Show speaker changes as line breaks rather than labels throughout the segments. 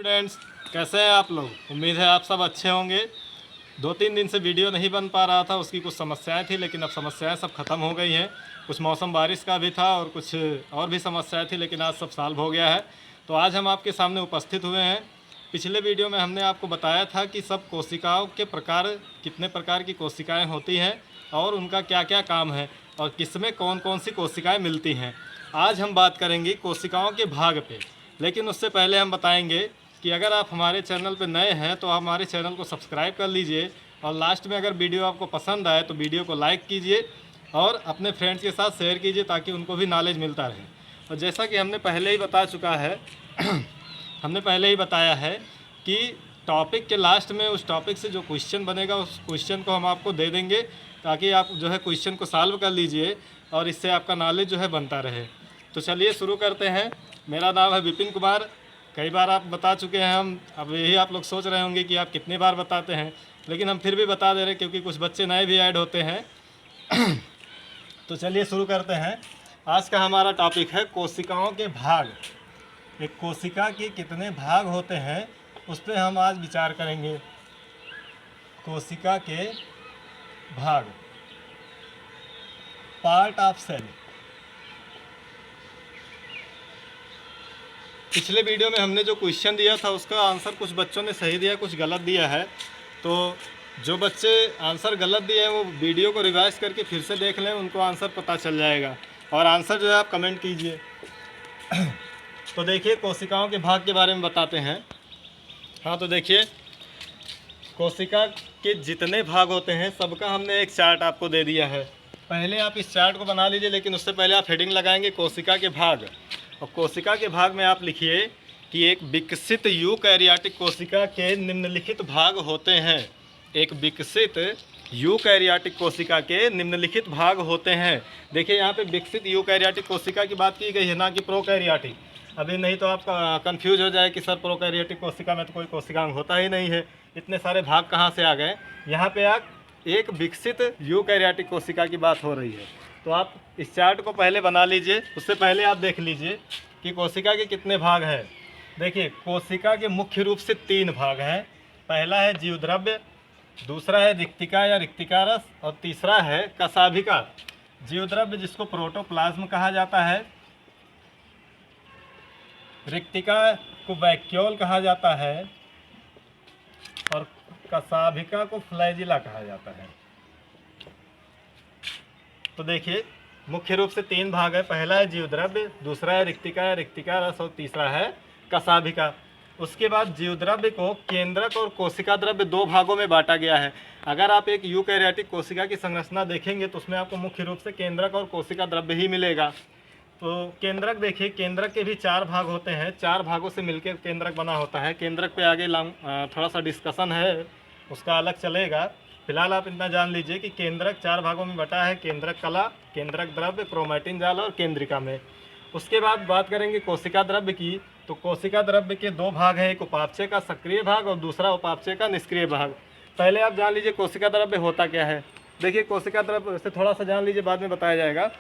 Students, कैसे हैं आप लोग। उम्मीद है आप सब अच्छे होंगे। 2-3 दिन से वीडियो नहीं बन पा रहा था, उसकी कुछ समस्याएं थी, लेकिन अब समस्याएं सब ख़त्म हो गई हैं। कुछ मौसम बारिश का भी था और कुछ और भी समस्याएं थी, लेकिन आज सब सॉल्व हो गया है। तो आज हम आपके सामने उपस्थित हुए हैं। पिछले वीडियो में हमने आपको बताया था कि सब कोशिकाओं के प्रकार, कितने प्रकार की कोशिकाएँ होती हैं और उनका क्या क्या काम है और किसमें कौन कौन सी कोशिकाएँ मिलती हैं। आज हम बात करेंगे कोशिकाओं के भाग पे, लेकिन उससे पहले हम बताएंगे कि अगर आप हमारे चैनल पर नए हैं तो हमारे चैनल को सब्सक्राइब कर लीजिए और लास्ट में अगर वीडियो आपको पसंद आए तो वीडियो को लाइक कीजिए और अपने फ्रेंड्स के साथ शेयर कीजिए ताकि उनको भी नॉलेज मिलता रहे। और जैसा कि हमने पहले ही बता चुका है हमने पहले ही बताया है कि टॉपिक के लास्ट में उस टॉपिक से जो क्वेश्चन बनेगा उस क्वेश्चन को हम आपको दे देंगे ताकि आप जो है क्वेश्चन को सॉल्व कर लीजिए और इससे आपका नॉलेज जो है बनता रहे। तो चलिए शुरू करते हैं। मेरा नाम है विपिन कुमार। कई बार आप बता चुके हैं हम, अब यही आप लोग सोच रहे होंगे कि आप कितनी बार बताते हैं, लेकिन हम फिर भी बता दे रहे हैं क्योंकि कुछ बच्चे नए भी ऐड होते हैं। तो चलिए शुरू करते हैं। आज का हमारा टॉपिक है कोशिकाओं के भाग। एक कोशिका के कितने भाग होते हैं उस पर हम आज विचार करेंगे। कोशिका के भाग, पार्ट ऑफ सेल। पिछले वीडियो में हमने जो क्वेश्चन दिया था उसका आंसर कुछ बच्चों ने सही दिया, कुछ गलत दिया है। तो जो बच्चे आंसर गलत दिए हैं वो वीडियो को रिवाइज करके फिर से देख लें, उनको आंसर पता चल जाएगा। और आंसर जो है आप कमेंट कीजिए। तो देखिए कोशिकाओं के भाग के बारे में बताते हैं। हाँ, तो देखिए कोशिका के जितने भाग होते हैं सबका हमने एक चार्ट आपको दे दिया है। पहले आप इस चार्ट को बना लीजिए, लेकिन उससे पहले आप हेडिंग लगाएंगे कोशिका के भाग। और कोशिका के भाग में आप लिखिए कि एक विकसित यूकैरियोटिक कोशिका के निम्नलिखित भाग होते हैं। एक विकसित यूकैरियोटिक कोशिका के निम्नलिखित भाग होते हैं। देखिए यहाँ पे विकसित यूकैरियोटिक कोशिका की बात की गई है, ना कि प्रोकैरियोटिक। अभी नहीं तो आप कंफ्यूज हो जाए कि सर प्रोकैरियोटिक कोशिका में तो कोई कोशिकांग होता ही नहीं है, इतने सारे भाग कहाँ से आ गए। यहाँ पे आप एक विकसित यूकैरियोटिक कोशिका की बात हो रही है। तो आप इस चार्ट को पहले बना लीजिए। उससे पहले आप देख लीजिए कि कोशिका के कितने भाग हैं। देखिए कोशिका के मुख्य रूप से 3 भाग हैं। पहला है जीवद्रव्य, दूसरा है रिक्तिका या रिक्तिका रस और तीसरा है कशाभिका। जीवद्रव्य जिसको प्रोटोप्लाज्म कहा जाता है, रिक्तिका को वैक्यूल कहा जाता है और कशाभिका को फ्लैजिला कहा जाता है। तो देखिए मुख्य रूप से 3 भाग है। पहला है जीवद्रव्य, दूसरा है रिक्तिका या रिक्तिका रस और तीसरा है कशाभिका। उसके बाद जीवद्रव्य को केंद्रक और कोशिका द्रव्य 2 भागों में बांटा गया है। अगर आप एक यूकैरियोटिक कोशिका की संरचना देखेंगे तो उसमें आपको मुख्य रूप से केंद्रक और कोशिका द्रव्य ही मिलेगा। तो केंद्रक देखिए, केंद्रक के भी 4 भाग होते हैं। 4 भागों से मिलकर केंद्रक बना होता है। केंद्रक पे आगे थोड़ा सा डिस्कशन है, उसका अलग चलेगा। फिलहाल आप इतना जान लीजिए कि केंद्रक 4 भागों में बटा है, केंद्रक कला, केंद्रक द्रव्य, क्रोमैटिन जाल और केंद्रिका में। उसके बाद बात करेंगे कोशिका द्रव्य की। तो कोशिका द्रव्य के 2 भाग हैं, एक उपापचय का सक्रिय भाग और दूसरा उपापचय का निष्क्रिय भाग। पहले आप जान लीजिए कोशिका द्रव्य होता क्या है। देखिए कोशिका द्रव्य से थोड़ा सा जान लीजिए, बाद में बताया जाएगा।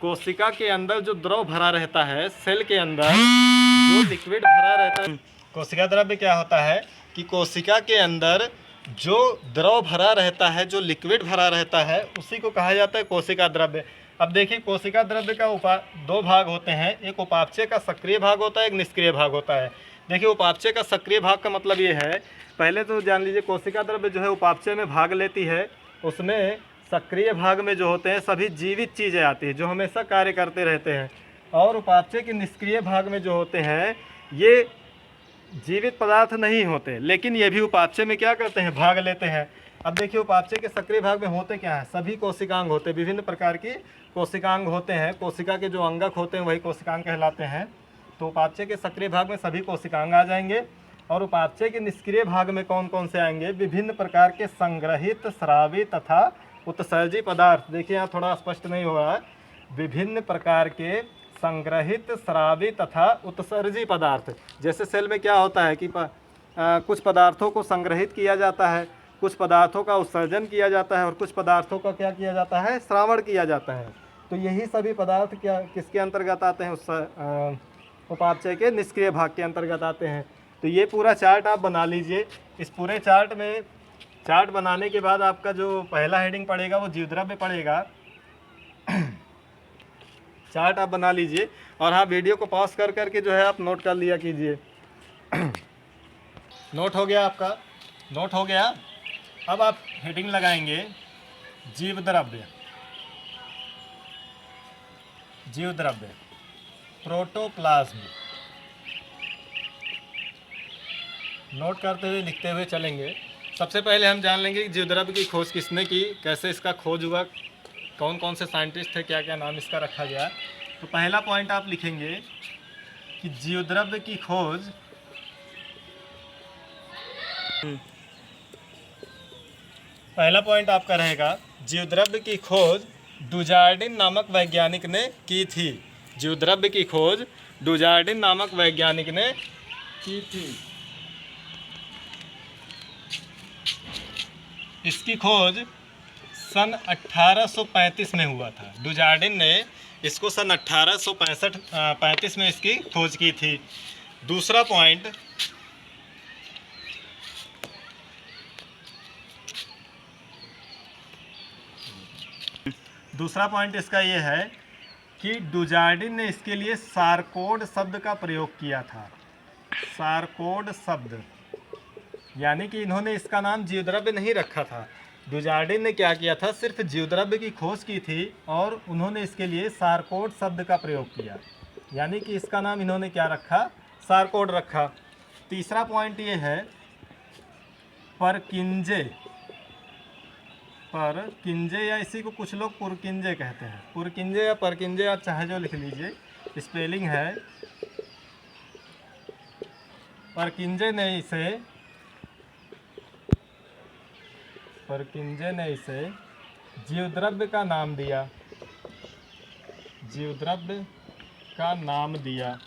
कोशिका के अंदर जो द्रव भरा रहता है, सेल के अंदर जो लिक्विड भरा रहता है, कोशिका द्रव्य क्या होता है कि कोशिका के अंदर जो द्रव भरा रहता है, जो लिक्विड भरा रहता है, उसी को कहा जाता है कोशिका द्रव्य। अब देखिए कोशिका द्रव्य का 2 भाग होते हैं, एक उपापचय का सक्रिय भाग होता है, एक निष्क्रिय भाग होता है। देखिए उपापचय का सक्रिय भाग का मतलब ये है, पहले तो जान लीजिए कोशिका द्रव्य जो है उपापचय में भाग लेती है। उसमें सक्रिय भाग में जो होते हैं सभी जीवित चीज़ें आती हैं जो हमेशा कार्य करते रहते हैं, और उपापचय के निष्क्रिय भाग में जो होते हैं ये जीवित पदार्थ नहीं होते, लेकिन ये भी उपापचय में क्या करते हैं, भाग लेते हैं। अब देखिए उपापचय के सक्रिय भाग में होते क्या है, सभी कोशिकांग होते हैं, विभिन्न प्रकार की कोशिकांग होते हैं। कोशिका के जो अंगक होते हैं वही कोशिकांग कहलाते हैं। तो उपापचय के सक्रिय भाग में सभी कोशिकांग आ जाएंगे। और उपापचय के निष्क्रिय भाग में कौन कौन से आएंगे, विभिन्न प्रकार के संग्रहित, स्रावी तथा उत्सर्जी पदार्थ। देखिए यहाँ थोड़ा स्पष्ट नहीं हो रहा है। विभिन्न प्रकार के संग्रहित, स्रावी तथा उत्सर्जी पदार्थ। जैसे सेल में क्या होता है कि कुछ पदार्थों को संग्रहित किया जाता है, कुछ पदार्थों का उत्सर्जन किया जाता है और कुछ पदार्थों का क्या किया जाता है, श्रावण किया जाता है। तो यही सभी पदार्थ क्या किसके अंतर्गत आते हैं, उपापचय के निष्क्रिय भाग के अंतर्गत आते हैं। तो ये पूरा चार्ट आप बना लीजिए। इस पूरे चार्ट में, चार्ट बनाने के बाद आपका जो पहला हेडिंग पड़ेगा वो जीवद्रव्य पड़ेगा। चार्ट आप बना लीजिए और हाँ, वीडियो को पॉज कर करके जो है आप नोट कर लिया कीजिए। नोट हो गया आपका? नोट हो गया। अब आप हेडिंग लगाएंगे जीवद्रव्य। जीवद्रव्य, प्रोटोप्लाज्म। नोट करते हुए लिखते हुए चलेंगे। सबसे पहले हम जान लेंगे कि जीवद्रव्य की खोज किसने की, कैसे इसका खोज हुआ, कौन कौन से साइंटिस्ट थे, क्या क्या नाम इसका रखा गया। तो पहला पॉइंट आप लिखेंगे कि जीवद्रव्य की खोज पहला पॉइंट आपका रहेगा, जीवद्रव्य की खोज डुजार्डिन नामक वैज्ञानिक ने की थी। जीवद्रव्य की खोज डुजार्डिन नामक वैज्ञानिक ने की थी। इसकी खोज सन 1835 में हुआ था। डुजार्डिन ने इसको सन 1835 में इसकी खोज की थी। दूसरा पॉइंट, इसका ये है कि डुजार्डिन ने इसके लिए सारकोड शब्द का प्रयोग किया था। सारकोड शब्द, यानी कि इन्होंने इसका नाम जीवद्रव्य नहीं रखा था। डुजार्डिन ने क्या किया था, सिर्फ जीवद्रव्य की खोज की थी और उन्होंने इसके लिए सारकोड शब्द का प्रयोग किया, यानी कि इसका नाम इन्होंने क्या रखा, सारकोड रखा। तीसरा पॉइंट ये है, परकिंजे। परकिंजे या इसी को कुछ लोग पुरकिंजे कहते हैं। पुरकिंजे या परकिंजे आप चाहे जो लिख लीजिए, स्पेलिंग है। परकिंजे ने इसे जीवद्रव्य का नाम दिया। जीवद्रव्य का नाम दिया।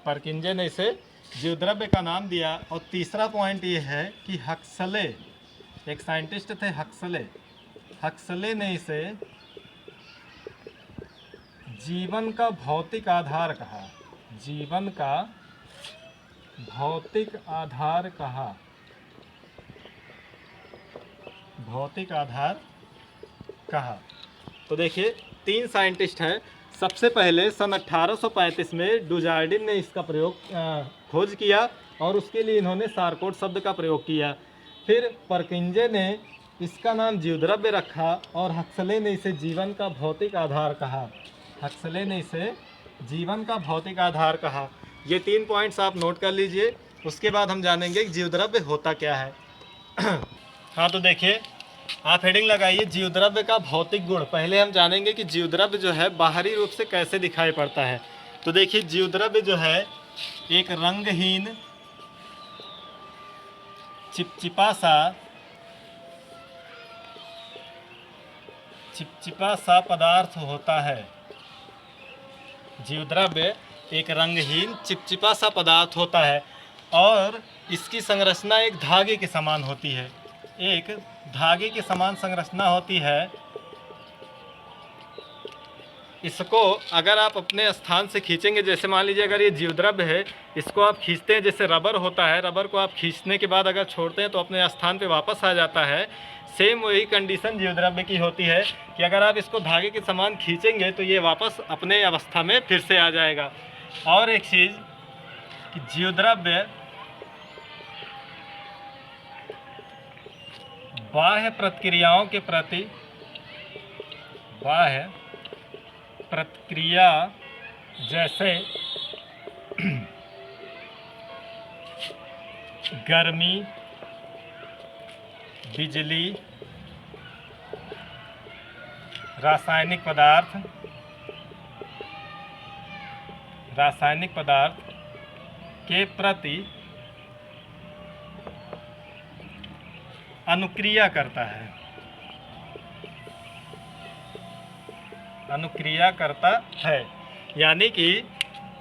परकिंजे ने इसे जीवद्रव्य का नाम दिया। और तीसरा पॉइंट ये है कि हक्सले, एक साइंटिस्ट थे हक्सले। हक्सले ने इसे जीवन का भौतिक आधार कहा। जीवन का भौतिक आधार कहा। भौतिक आधार कहा। तो देखिए, 3 साइंटिस्ट हैं। सबसे पहले सन 1835 में डुजार्डिन ने इसका खोज किया और उसके लिए इन्होंने सारकोड शब्द का प्रयोग किया। फिर परकिंजे ने इसका नाम जीवद्रव्य रखा और हक्सले ने इसे जीवन का भौतिक आधार कहा। हक्सले ने इसे जीवन का भौतिक आधार कहा। ये 3 पॉइंट्स आप नोट कर लीजिए। उसके बाद हम जानेंगे कि जीवद्रव्य होता क्या है। हाँ, तो देखिए, आप हेडिंग लगाइए जीवद्रव्य का भौतिक गुण। पहले हम जानेंगे कि जीवद्रव्य जो है बाहरी रूप से कैसे दिखाई पड़ता है। तो देखिए, जीवद्रव्य जो है एक रंगहीन चिपचिपा सा पदार्थ होता है। जीवद्रव्य एक रंगहीन चिपचिपा सा पदार्थ होता है और इसकी संरचना एक धागे के समान होती है। एक धागे के समान संरचना होती है। इसको अगर आप अपने स्थान से खींचेंगे, जैसे मान लीजिए अगर ये जीवद्रव्य है, इसको आप खींचते हैं, जैसे रबर होता है, रबर को आप खींचने के बाद अगर छोड़ते हैं तो अपने स्थान पे वापस आ जाता है। सेम वही कंडीशन जीवद्रव्य की होती है कि अगर आप इसको धागे के समान खींचेंगे तो ये वापस अपने अवस्था में फिर से आ जाएगा। और एक चीज़ कि जीवद्रव्य बाह्य प्रतिक्रियाओं के प्रति, बाह्य प्रतिक्रिया जैसे गर्मी, बिजली, रासायनिक पदार्थ के प्रति अनुक्रिया करता है। अनुक्रिया करता है, यानी कि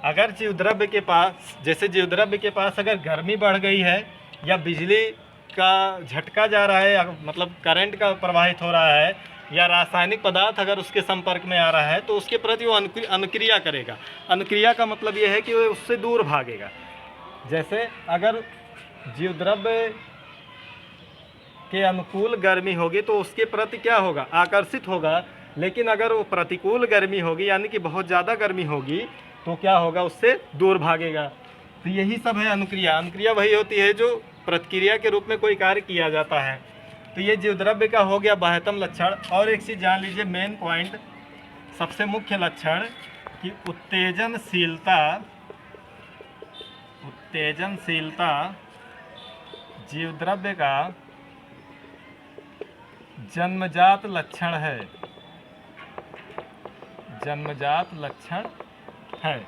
अगर जीवद्रव्य के पास, जैसे जीवद्रव्य के पास अगर गर्मी बढ़ गई है या बिजली का झटका जा रहा है, मतलब करंट का प्रवाहित हो रहा है, या रासायनिक पदार्थ अगर उसके संपर्क में आ रहा है तो उसके प्रति वो अनुक्रिया करेगा। अनुक्रिया का मतलब ये है कि वो उससे दूर भागेगा। जैसे अगर जीवद्रव्य के अनुकूल गर्मी होगी तो उसके प्रति क्या होगा, आकर्षित होगा। लेकिन अगर वो प्रतिकूल गर्मी होगी यानी कि बहुत ज़्यादा गर्मी होगी तो क्या होगा, उससे दूर भागेगा। तो यही सब है अनुक्रिया। अनुक्रिया वही होती है जो प्रतिक्रिया के रूप में कोई कार्य किया जाता है। तो ये जीवद्रव्य का हो गया बाह्यतम लक्षण। और एक चीज़ जान लीजिए, मेन पॉइंट, सबसे मुख्य लक्षण कि उत्तेजनशीलता जीवद्रव्य का जन्मजात लक्षण है, जन्मजात लक्षण है।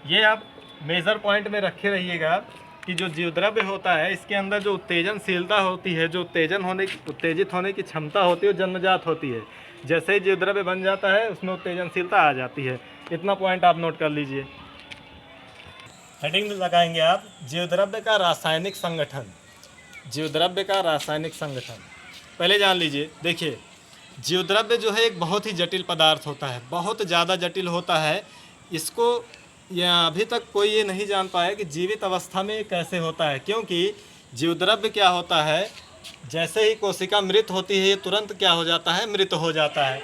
ये आप मेजर पॉइंट में रखे रहिएगा कि जो जीवद्रव्य होता है इसके अंदर जो उत्तेजनशीलता होती है, जो उत्तेजित होने की क्षमता होती है, वो जन्मजात होती है। जैसे ही जीवद्रव्य बन जाता है उसमें उत्तेजनशीलता आ जाती है। इतना पॉइंट आप नोट कर लीजिए। हेडिंग लगाएंगे आप, जीवद्रव्य का रासायनिक संगठन। जीवद्रव्य का रासायनिक संगठन पहले जान लीजिए। देखिए, जीवद्रव्य जो है एक बहुत ही जटिल पदार्थ होता है, बहुत ज़्यादा जटिल होता है। इसको अभी तक कोई ये नहीं जान पाया कि जीवित अवस्था में कैसे होता है, क्योंकि जीवद्रव्य क्या होता है, जैसे ही कोशिका मृत होती है ये तुरंत क्या हो जाता है, मृत हो जाता है।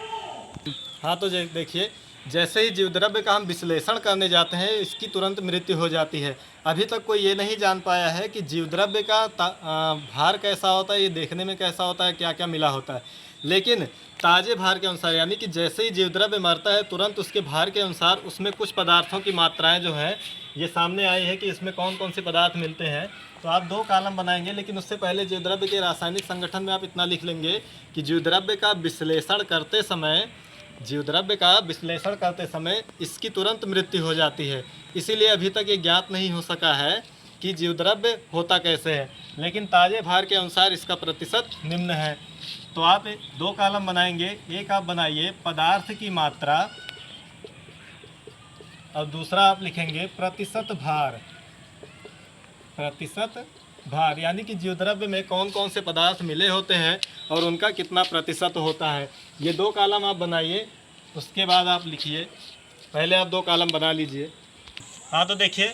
हाँ, तो देखिए, जैसे ही जीवद्रव्य का हम विश्लेषण करने जाते हैं इसकी तुरंत मृत्यु हो जाती है। अभी तक कोई ये नहीं जान पाया है कि जीवद्रव्य का भार कैसा होता है, ये देखने में कैसा होता है, क्या क्या मिला होता है। लेकिन ताज़े भार के अनुसार, यानी कि जैसे ही जीवद्रव्य मरता है तुरंत उसके भार के अनुसार उसमें कुछ पदार्थों की मात्राएं जो हैं ये सामने आई है कि इसमें कौन कौन से पदार्थ मिलते हैं। तो आप 2 कॉलम बनाएंगे, लेकिन उससे पहले जीवद्रव्य के रासायनिक संगठन में आप इतना लिख लेंगे कि जीवद्रव्य का विश्लेषण करते समय इसकी तुरंत मृत्यु हो जाती है। इसीलिए अभी तक ये ज्ञात नहीं हो सका है कि जीवद्रव्य होता कैसे है, लेकिन ताज़े भार के अनुसार इसका प्रतिशत निम्न है। तो आप 2 कॉलम बनाएंगे। एक आप बनाइए पदार्थ की मात्रा और दूसरा आप लिखेंगे प्रतिशत भार, यानी कि जीवद्रव्य में कौन कौन से पदार्थ मिले होते हैं और उनका कितना प्रतिशत होता है। ये 2 कॉलम आप बनाइए, उसके बाद आप लिखिए। पहले आप 2 कॉलम बना लीजिए। हाँ, तो देखिए,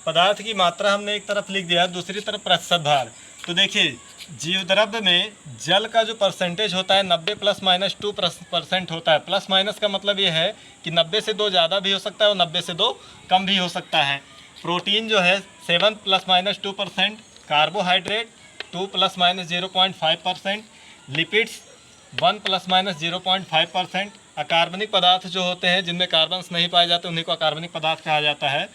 पदार्थ की मात्रा हमने एक तरफ लिख दिया, दूसरी तरफ प्रतिशत भार। तो देखिए, जीवद्रव्य में जल का जो परसेंटेज होता है 90 ± 2% होता है। प्लस माइनस का मतलब ये है कि 90 से 2 ज़्यादा भी हो सकता है और 90 से 2 कम भी हो सकता है। प्रोटीन जो है 7 ± 2%, कार्बोहाइड्रेट 2 ± 0.5%, लिपिड्स 1 ± 0.5%। अकार्बनिक पदार्थ जो होते हैं जिनमें कार्बन्स नहीं पाए जाते उन्हीं को अकार्बनिक पदार्थ कहा जाता है।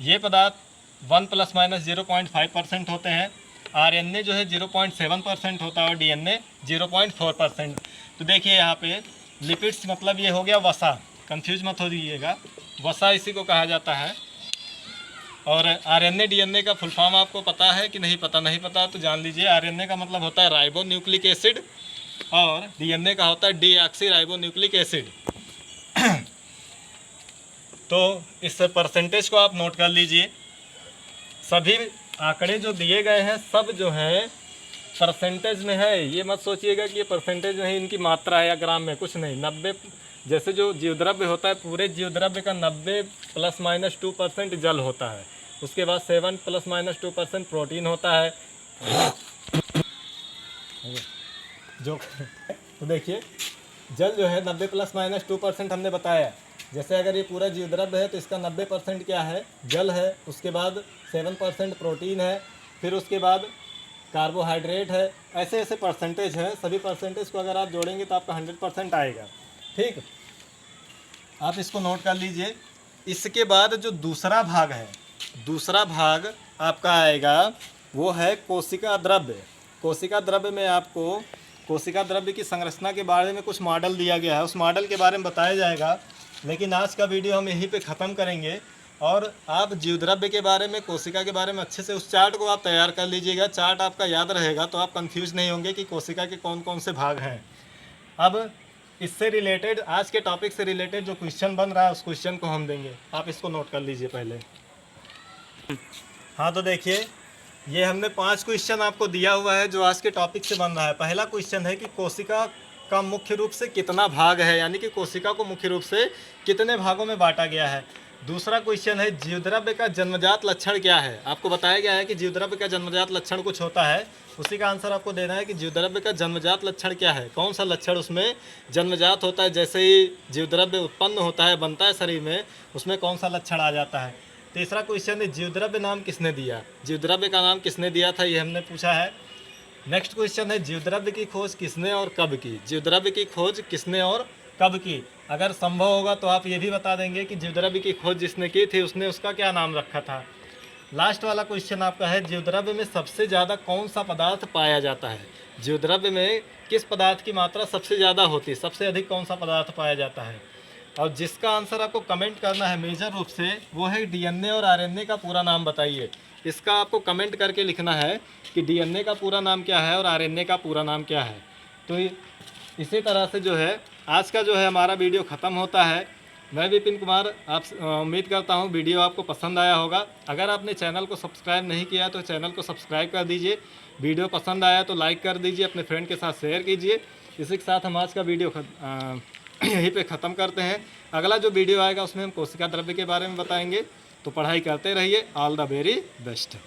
ये पदार्थ 1 ± 0.5% होते हैं। RNA जो है 0.7% होता है और DNA 0.4%। तो देखिए यहाँ पे लिपिड्स मतलब ये हो गया वसा, कंफ्यूज मत हो जाइएगा, वसा इसी को कहा जाता है। और RNA DNA का फुल फॉर्म आपको पता है कि नहीं पता? नहीं पता तो जान लीजिए। RNA का मतलब होता है राइबो न्यूक्लिक एसिड और DNA का होता है डीऑक्सी राइबो न्यूक्लिक एसिड। तो इस परसेंटेज को आप नोट कर लीजिए। सभी आंकड़े जो दिए गए हैं सब जो है परसेंटेज में है। ये मत सोचिएगा कि ये परसेंटेज नहीं, इनकी मात्रा है या ग्राम में, कुछ नहीं। 90, जैसे जो जीवद्रव्य होता है पूरे जीवद्रव्य का 90 ± 2% जल होता है। उसके बाद 7 ± 2% प्रोटीन होता है जो तो देखिए, जल जो है 90 ± 2% हमने बताया। जैसे अगर ये पूरा जीवद्रव्य है तो इसका 90% क्या है, जल है। उसके बाद 7% प्रोटीन है, फिर उसके बाद कार्बोहाइड्रेट है। ऐसे ऐसे परसेंटेज है। सभी परसेंटेज को अगर आप जोड़ेंगे तो आपका 100% आएगा। ठीक, आप इसको नोट कर लीजिए। इसके बाद जो दूसरा भाग है, दूसरा भाग आपका आएगा वो है कोशिका द्रव्य। कोशिका द्रव्य में आपको कोशिका द्रव्य की संरचना के बारे में कुछ मॉडल दिया गया है, उस मॉडल के बारे में बताया जाएगा। लेकिन आज का वीडियो हम यहीं पे ख़त्म करेंगे और आप जीवद्रव्य के बारे में, कोशिका के बारे में अच्छे से उस चार्ट को आप तैयार कर लीजिएगा। चार्ट आपका याद रहेगा तो आप कंफ्यूज नहीं होंगे कि कोशिका के कौन कौन से भाग हैं। अब इससे रिलेटेड, आज के टॉपिक से रिलेटेड जो क्वेश्चन बन रहा है उस क्वेश्चन को हम देंगे। आप इसको नोट कर लीजिए पहले। हाँ, तो देखिए, ये हमने 5 क्वेश्चन आपको दिया हुआ है जो आज के टॉपिक से बन रहा है। पहला क्वेश्चन है कि कोशिका का मुख्य रूप से कितना भाग है, यानी कि कोशिका को मुख्य रूप से कितने भागों में बांटा गया है। दूसरा क्वेश्चन है जीवद्रव्य का जन्मजात लक्षण क्या है। आपको बताया गया है कि जीवद्रव्य का जन्मजात लक्षण कुछ होता है, उसी का आंसर आपको देना है कि जीवद्रव्य का जन्मजात लक्षण क्या है, कौन सा लक्षण उसमें जन्मजात होता है। जैसे ही जीवद्रव्य उत्पन्न होता है, बनता है शरीर में, उसमें कौन सा लक्षण आ जाता है। तीसरा क्वेश्चन है जीवद्रव्य नाम किसने दिया, जीवद्रव्य का नाम किसने दिया था, ये हमने पूछा है। नेक्स्ट क्वेश्चन है जीवद्रव्य की खोज किसने और कब की, जीवद्रव्य की खोज किसने और कब की। अगर संभव होगा तो आप ये भी बता देंगे कि जीवद्रव्य की खोज जिसने की थी उसने उसका क्या नाम रखा था। लास्ट वाला क्वेश्चन आपका है जीवद्रव्य में सबसे ज़्यादा कौन सा पदार्थ पाया जाता है, जीवद्रव्य में किस पदार्थ की मात्रा सबसे ज़्यादा होती है, सबसे अधिक कौन सा पदार्थ पाया जाता है। और जिसका आंसर आपको कमेंट करना है मेजर रूप से वो है डीएनए और आरएनए का पूरा नाम बताइए। इसका आपको कमेंट करके लिखना है कि डीएनए का पूरा नाम क्या है और आरएनए का पूरा नाम क्या है। तो इसी तरह से जो है आज का जो है हमारा वीडियो ख़त्म होता है। मैं विपिन कुमार, आप उम्मीद करता हूँ वीडियो आपको पसंद आया होगा। अगर आपने चैनल को सब्सक्राइब नहीं किया तो चैनल को सब्सक्राइब कर दीजिए। वीडियो पसंद आया तो लाइक कर दीजिए, अपने फ्रेंड के साथ शेयर कीजिए। इसी के साथ हम आज का वीडियो यहीं पे ख़त्म करते हैं। अगला जो वीडियो आएगा उसमें हम कोशिका द्रव्य के बारे में बताएंगे। तो पढ़ाई करते रहिए। All the very best.